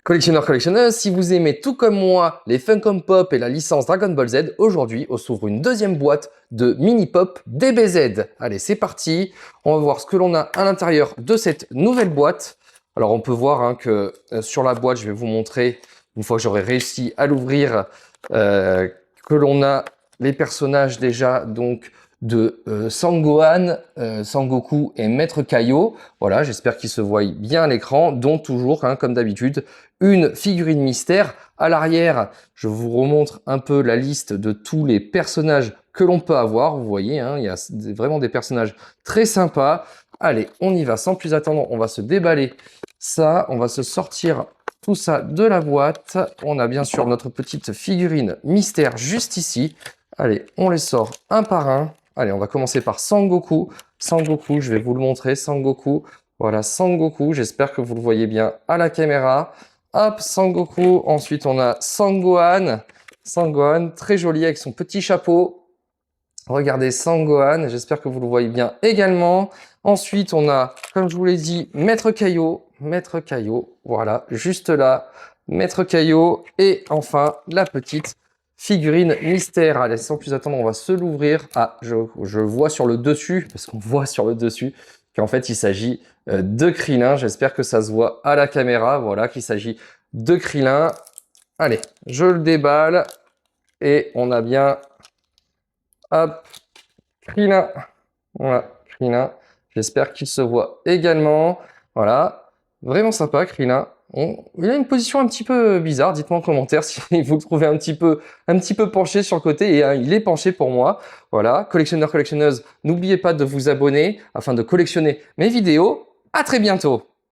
Collectionneurs, collectionneuses, si vous aimez tout comme moi les Funko Pop et la licence Dragon Ball Z, aujourd'hui on s'ouvre une deuxième boîte de Mini Pop DBZ. Allez, c'est parti. On va voir ce que l'on a à l'intérieur de cette nouvelle boîte. Alors on peut voir que sur la boîte, je vais vous montrer, une fois que j'aurai réussi à l'ouvrir, que l'on a les personnages déjà donc de Sangohan, Sangoku et Maître Kaio. Voilà, j'espère qu'ils se voient bien à l'écran, dont toujours, comme d'habitude, une figurine mystère. À l'arrière, je vous remontre un peu la liste de tous les personnages que l'on peut avoir. Vous voyez, il y a vraiment des personnages très sympas. Allez, on y va sans plus attendre. On va se déballer ça. On va se sortir tout ça de la boîte. On a bien sûr notre petite figurine mystère juste ici. Allez, on les sort un par un. Allez, on va commencer par Sangoku. Sangoku, je vais vous le montrer. Sangoku, voilà, Sangoku. J'espère que vous le voyez bien à la caméra. Hop, Sangoku. Ensuite, on a Sangohan. Sangohan, très joli avec son petit chapeau. Regardez Sangohan. J'espère que vous le voyez bien également. Ensuite, on a, comme je vous l'ai dit, Maître Kaio. Maître Kaio, voilà, juste là. Maître Kaio. Et enfin, la petite figurine mystère. Allez, sans plus attendre, on va se l'ouvrir. Ah, je vois sur le dessus, parce qu'on voit sur le dessus qu'en fait, il s'agit de Krillin. J'espère que ça se voit à la caméra. Voilà, qu'il s'agit de Krillin. Allez, je le déballe. Et on a bien... Hop, Krillin. Voilà, Krillin. J'espère qu'il se voit également. Voilà, vraiment sympa, Krillin. Il a une position un petit peu bizarre. Dites-moi en commentaire si vous le trouvez un petit peu penché sur le côté. Et il est penché pour moi. Voilà, collectionneurs, collectionneuses, n'oubliez pas de vous abonner afin de collectionner mes vidéos. À très bientôt.